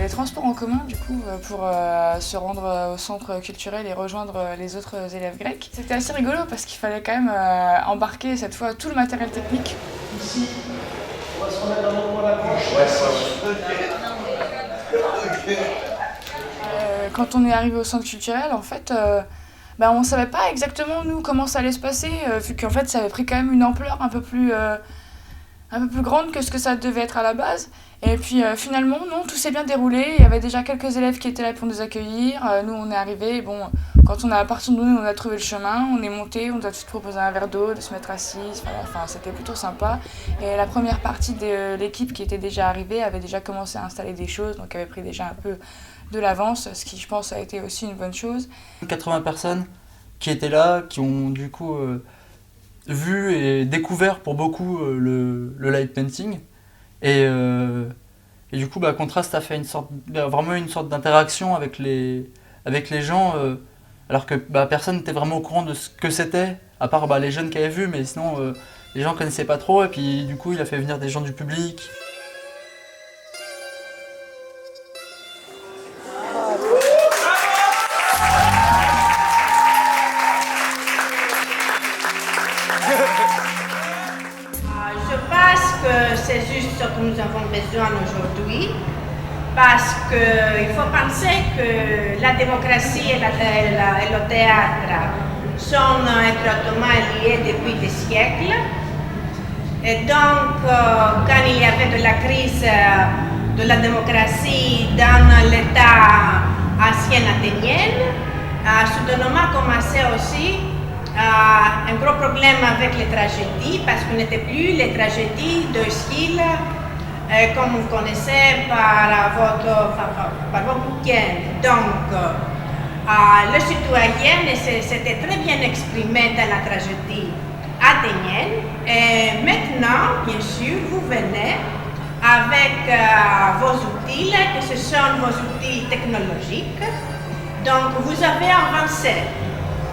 les transports en commun du coup pour se rendre au centre culturel et rejoindre les autres élèves grecs. C'était assez rigolo parce qu'il fallait quand même embarquer cette fois tout le matériel technique. Ici, on va se remettre dans l'endroit la branche. Quand on est arrivé au centre culturel, en fait, on savait pas exactement nous comment ça allait se passer, vu qu'en fait ça avait pris quand même une ampleur un peu plus grande que ce que ça devait être à la base. Et puis finalement, non, tout s'est bien déroulé. Il y avait déjà quelques élèves qui étaient là pour nous accueillir. Nous, on est arrivés. Bon, quand on a à partir de nous, on a trouvé le chemin. On est monté, on nous a tous proposé un verre d'eau, de se mettre assis. Enfin, c'était plutôt sympa. Et la première partie de l'équipe qui était déjà arrivée avait déjà commencé à installer des choses, donc avait pris déjà un peu de l'avance, ce qui, je pense, a été aussi une bonne chose. 80 personnes qui étaient là, qui ont du coup vu et découvert pour beaucoup le light painting. Et du coup, Contrast a fait vraiment une sorte d'interaction avec les gens, alors que personne n'était vraiment au courant de ce que c'était, à part les jeunes qui avaient vu, mais sinon les gens ne connaissaient pas trop. Et puis du coup, il a fait venir des gens du public. Je pense que c'est juste ce que nous avons besoin aujourd'hui, parce qu'il faut penser que la démocratie et le théâtre sont étroitement liés depuis des siècles. Et donc, quand il y avait de la crise de la démocratie dans l'État ancien athénien, soudainement commençait aussi un gros problème avec les tragédies, parce qu'on n'était plus les tragédies de style comme vous connaissez par votre week-end. Donc, le citoyen s'était très bien exprimé dans la tragédie athénienne. Et maintenant, bien sûr, vous venez avec vos outils, que ce sont vos outils technologiques. Donc, vous avez avancé.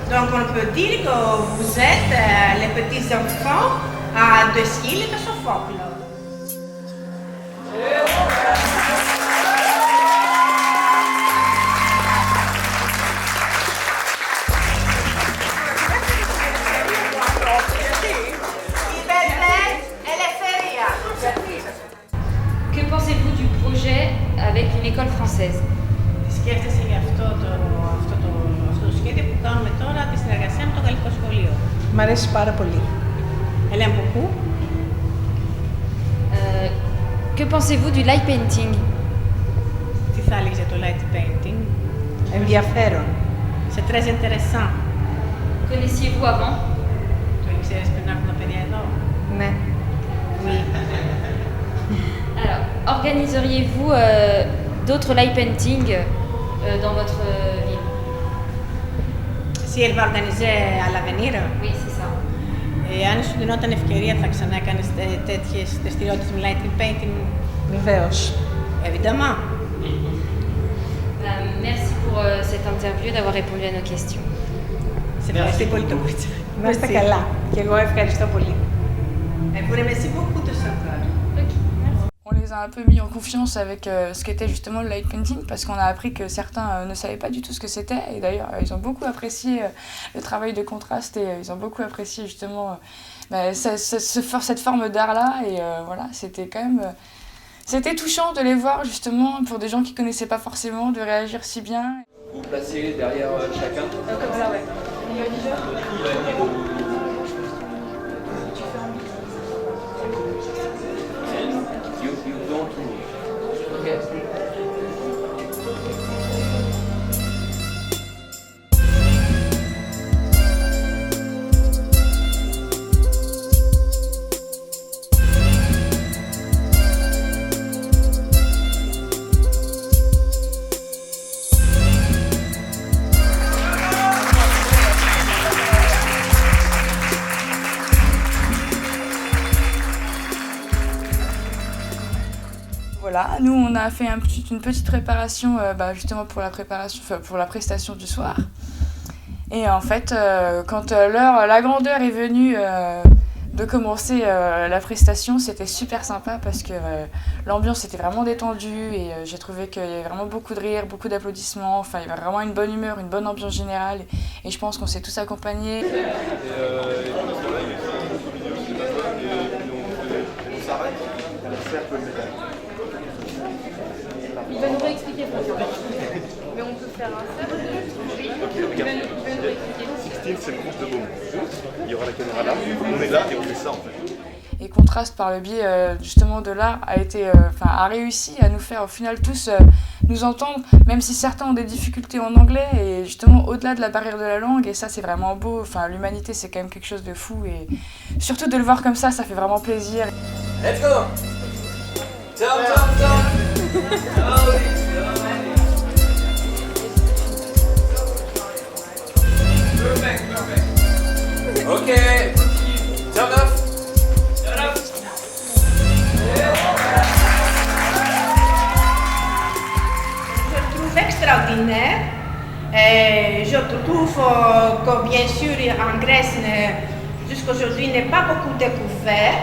Donc, on peut dire que vous êtes les petits enfants de Schiller et de Sophocle. Que pensez-vous du projet avec une école française? Σκέφτεσαι για αυτό το σχέδιο που κάνουμε τώρα, τη συνεργασία με το Γαλλικό Σχολείο? Μ' αρέσει πάρα πολύ. Elle aime beaucoup. Que pensez-vous du light painting? Τι θα έλεγες για το light painting? Ενδιαφέρον. C'est très intéressant. Connaissiez-vous avant? Το ξέρεις πριν έρθουν τα παιδιά εδώ? Ναι. Oui. Alors, organiseriez-vous d'autres light painting dans votre ville? Si elle va organiser à l'avenir, Oui, c'est ça. αν σου δινόταν ευκαιρία θα ξανά έκανες τέτοιες δραστηριότητες με light painting? Βεβαίως. Évidemment. Merci pour cette interview, d'avoir répondu à nos questions. Σε ευχαριστώ πολύ το κορίτσι. Να είστε καλά. Και εγώ ευχαριστώ πολύ. Vous remercie beaucoup de ça. On les a un peu mis en confiance avec ce qu'était justement le light painting, parce qu'on a appris que certains ne savaient pas du tout ce que c'était, et d'ailleurs ils ont beaucoup apprécié le travail de contraste, et ils ont beaucoup apprécié justement cette forme d'art là, et voilà, c'était quand même c'était touchant de les voir justement, pour des gens qui connaissaient pas forcément, de réagir si bien. Vous placez derrière chacun. Comme ça, ouais. You don't move. Okay. Voilà, nous on a fait une petite préparation justement pour la prestation du soir. Et en fait, quand la grandeur est venue de commencer la prestation. C'était super sympa parce que l'ambiance était vraiment détendue et j'ai trouvé qu'il y avait vraiment beaucoup de rires, beaucoup d'applaudissements. Enfin, il y avait vraiment une bonne humeur, une bonne ambiance générale et je pense qu'on s'est tous accompagnés. Il va nous réexpliquer pourquoi. Mais on peut faire un cercle. Oui. Il va nous réexpliquer. 16, c'est le groupe de Beaumont. Il y aura la caméra là, on est là et on fait ça en fait. Et Contraste, par le biais justement de l'art, a réussi à nous faire au final tous nous entendre, même si certains ont des difficultés en anglais et justement au-delà de la barrière de la langue. Et ça, c'est vraiment beau. Enfin, l'humanité, c'est quand même quelque chose de fou et surtout de le voir comme ça fait vraiment plaisir. Let's go! Tom, Tom, Tom! Ok, turn off. Je trouve extraordinaire. Je trouve que bien sûr en Grèce jusqu'à aujourd'hui n'est pas beaucoup découvert.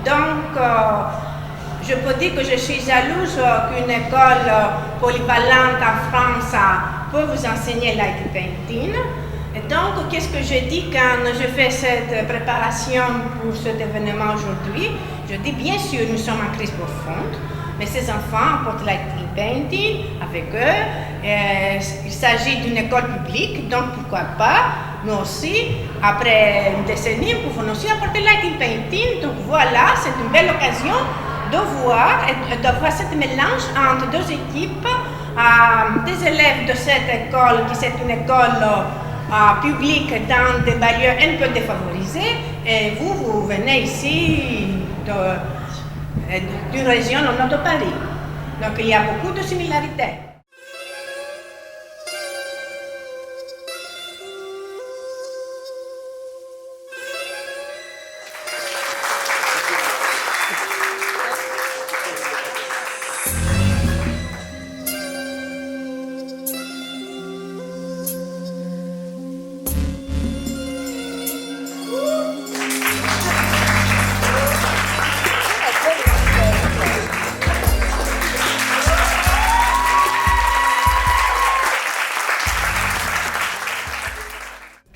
Donc je peux dire que je suis jalouse qu'une école polyvalente en France peut vous enseigner light painting. Et donc, qu'est-ce que je dis quand je fais cette préparation pour cet événement aujourd'hui? Je dis, bien sûr, nous sommes en crise profonde, mais ces enfants portent light painting avec eux. Il s'agit d'une école publique, donc pourquoi pas, nous aussi, après une décennie, nous pouvons aussi apporter light painting. Donc voilà, c'est une belle occasion de voir ce mélange entre deux équipes, des élèves de cette école, qui est une école publique dans des banlieues un peu défavorisées, et vous venez ici d'une région au nord de Paris. Donc il y a beaucoup de similarités.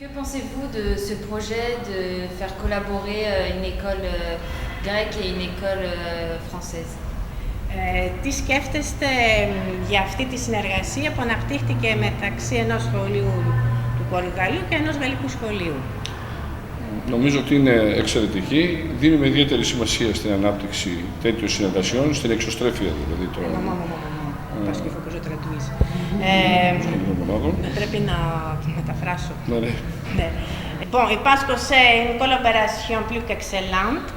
Que pensez-vous de ce projet de faire collaborer une école grecque et une école française? Τι σκέφτεστε για αυτή τη συνεργασία που αναπτύχθηκε μεταξύ ενός σχολείου του Πορτογαλίου και ενός γαλλικού σχολείου? Νομίζω ότι είναι εξαιρετική. Δίνουμε ιδιαίτερη σημασία στην ανάπτυξη τέτοιων συνεργασιών, στην εξωστρέφεια δηλαδή των. Parce qu'il faut que je traduise. Πρέπει να μεταφράσω. Ναι. Bon, je pense que c'est une collaboration plus qu'excellente.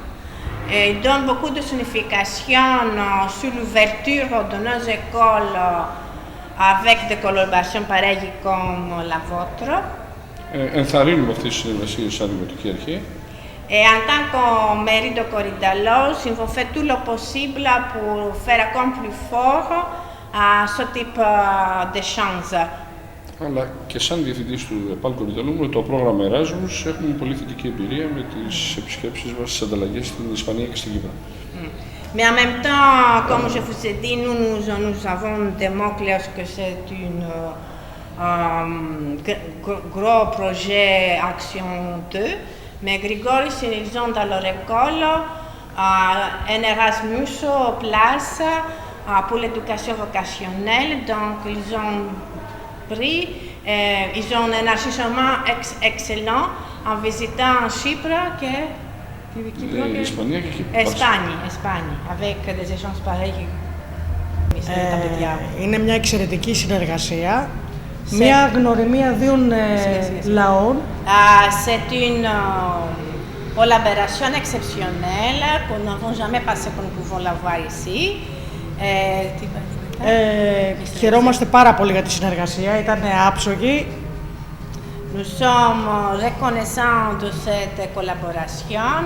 Il donne beaucoup de signification sur l'ouverture de nos écoles avec des collaborations pareilles comme la vôtre. Ενθαρρύνουμε αυτές τις συνεργασίες σαν Δημοτική Αρχή. Et en tant que mairie de Korydallos, ils vont faire tout le possible pour faire encore plus fort ce type d'échange. Αλλά και σαν διευθυντής του ΕΠΑΛ Κορυδαλού, με το πρόγραμμα Erasmus έχουμε πολύ θετική εμπειρία με τις επισκέψεις μας, τις ανταλλαγές στην Ισπανία και στην Κύπρο. Mais en même temps, comme je vous ai dit, nous avons démontré que c'est un gros projet Action 2. Mais Grigoris, ils ont dans leur école un Erasmus place pour l'éducation vocationnelle. Donc, ils ont pris, ils ont un enrichissement excellent en visitant Chypre Espagne, avec des échanges pareils. Είναι μια εξαιρετική συνεργασία, μια γνωριμία δύο λαών. C'est une collaboration exceptionnelle que nous n'avons jamais pensé que nous pouvons l'avoir ici. Χαιρόμαστε πάρα πολύ για τη συνεργασία, ήταν άψογη. Nous sommes reconnaissants de cette collaboration.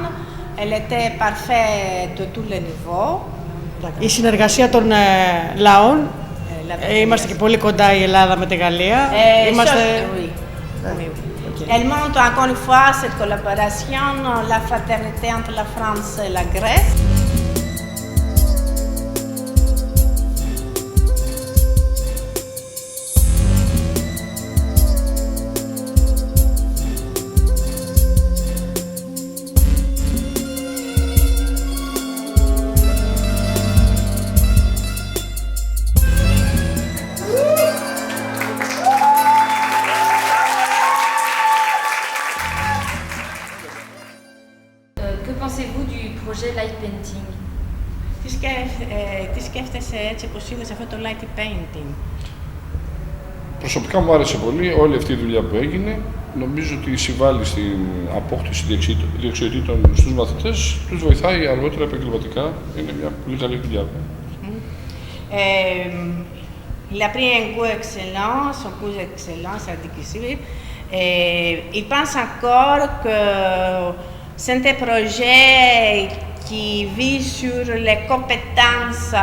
Elle était parfaite de tous les niveaux. Η συνεργασία των λαών, είμαστε και πολύ κοντά η Ελλάδα με τη Γαλλία. Elle montre encore une fois cette collaboration, la fraternité entre la France et la Grèce. Que pensez-vous du projet Light Painting? Τι σκέφτεσαι έτσι πως είδες αυτό το light painting? Προσωπικά μου άρεσε πολύ όλη αυτή η δουλειά που έγινε. Νομίζω ότι συμβάλλει στην απόκτηση δεξιοτήτων στους μαθητές, τους βοηθάει αργότερα επαγγελματικά. Είναι μια πολύ καλή δουλειά. Il a pris un goût excellent, son goût excellent, ça dit qu'ici. Il pense encore que c'est un projet qui vise sur les compétences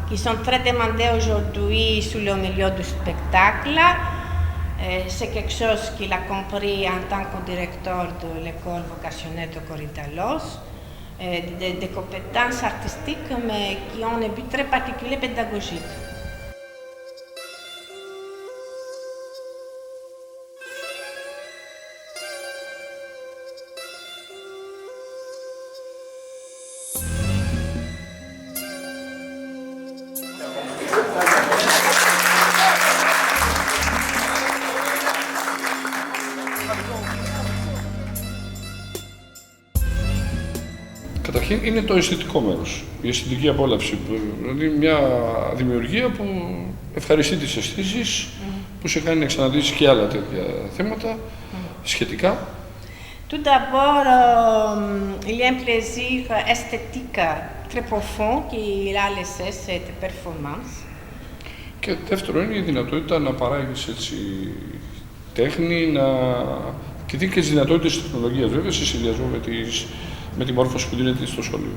qui sont très demandées aujourd'hui sur le milieu du spectacle. C'est quelque chose qu'il a compris en tant que directeur de l'école vocationnelle de Korydallos. Des compétences artistiques, mais qui ont un but très particulier pédagogique. Καταρχήν είναι το αισθητικό μέρος, η αισθητική απόλαυση. Δηλαδή μια δημιουργία που ευχαριστεί τις αισθήσεις, που σε κάνει να ξαναδείς και άλλα τέτοια θέματα σχετικά. Tout d'abord, il y a un plaisir esthétique très profond qu'il a laissé cette performance. Και δεύτερο είναι η δυνατότητα να παράγεις έτσι τέχνη, και δει και τις δυνατότητες της τεχνολογίας βέβαια σε συνδυασμό με τη μόρφωση που δίνεται στο σχολείο.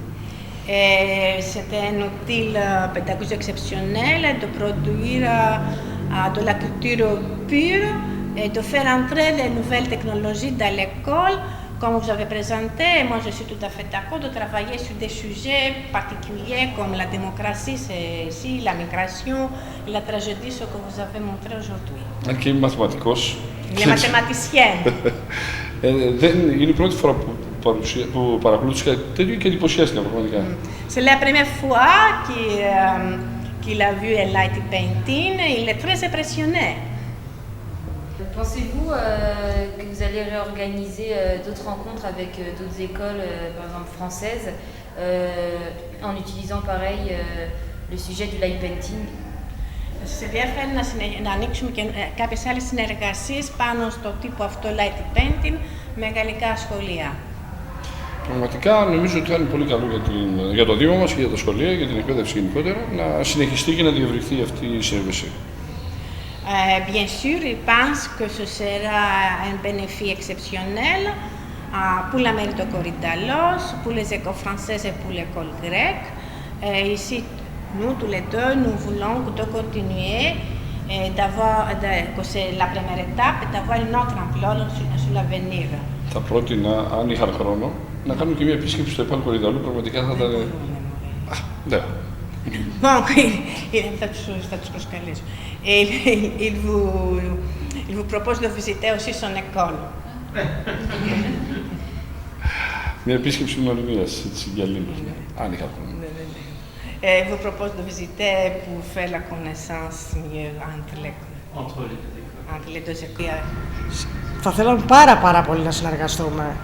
C'était un outil pédagogique exceptionnel de produire de la culture pure et de faire entrer les nouvelles technologies dans l'école. Comme vous avez présenté, moi je suis tout à fait d'accord de travailler sur des sujets particuliers comme la démocratie, c'est ici, la migration, la tragédie, ce que vous avez montré aujourd'hui. Αν και είμαι μαθηματικός. Il est mathématicien. Είναι η πρώτη φορά που παρακολούθησα κάτι τέτοιο και εντυπωσιάστηκα πραγματικά. C'est la première fois qu'il a vu un light painting, il est très impressionné. Pensez-vous que vous allez réorganiser d'autres rencontres avec d'autres écoles, par exemple françaises, en utilisant pareil le sujet du light painting? Σε ενδιαφέρει να ανοίξουμε και κάποιες άλλες συνεργασίες πάνω στο τύπο αυτό light painting με γαλλικά σχολεία. Πραγματικά νομίζω ότι θα είναι πολύ καλό για το Δήμο μας και για τα σχολεία, για την εκπαίδευση γενικότερα, να συνεχιστεί και να διευρυνθεί αυτή η συνεργασία. Bien sûr, il pense que ce sera un bénéfice exceptionnel pour la mairie de Korydallos, pour les écoles françaises et pour l'école grecque. Ici, nous, tous les deux, nous voulons de continuer que c'est la première étape, d'avoir une autre ampleur sur l'avenir. Θα πρότεινα, αν είχαν χρόνο, να κάνουμε και μια επίσκεψη στο ΕΠΑΛ Κορυδαλού. Πραγματικά θα ήταν. Ναι. Bon, θα τους προσκαλέσω. Il vous propose de visiter aussi son école. Μια επίσκεψη γνωριμίας, έτσι, για λίγο. Αν είχα χρόνο. Il vous propose de visiter pour faire la connaissance mieux entre les deux écoles. Θα θέλαμε πάρα πολύ να συνεργαστούμε.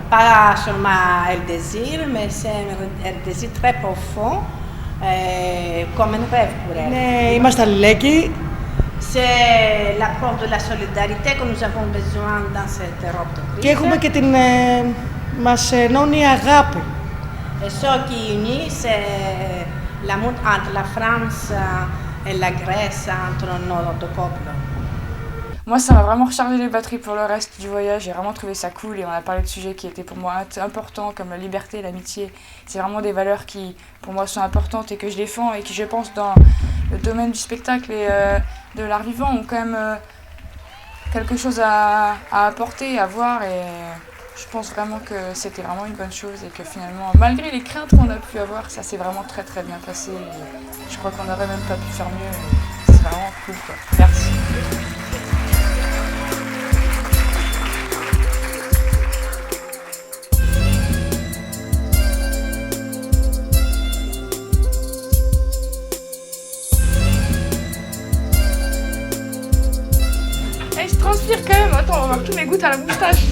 Pas seulement un désir, mais c'est un désir très profond, comme un rêve pour elle. Ναι, είμαστε αλληλέγγυοι. C'est la preuve de la solidarité que nous avons besoin dans cette Europe de crise. Και έχουμε και την μας ενώνει η αγάπη. Et ce qui unit, c'est l'amour entre la France et la Grèce, entre nos deux peuples. Moi, ça m'a vraiment rechargé les batteries pour le reste du voyage. J'ai vraiment trouvé ça cool et on a parlé de sujets qui étaient pour moi importants comme la liberté, l'amitié. C'est vraiment des valeurs qui, pour moi, sont importantes et que je défends et qui, je pense, dans le domaine du spectacle et de l'art vivant, ont quand même quelque chose à apporter, à voir, et je pense vraiment que c'était vraiment une bonne chose et que finalement, malgré les craintes qu'on a pu avoir, ça s'est vraiment très très bien passé. Et je crois qu'on n'aurait même pas pu faire mieux. Et c'est vraiment cool, quoi. Merci. Je transpire quand même, attends, on va voir tous mes gouttes à la moustache.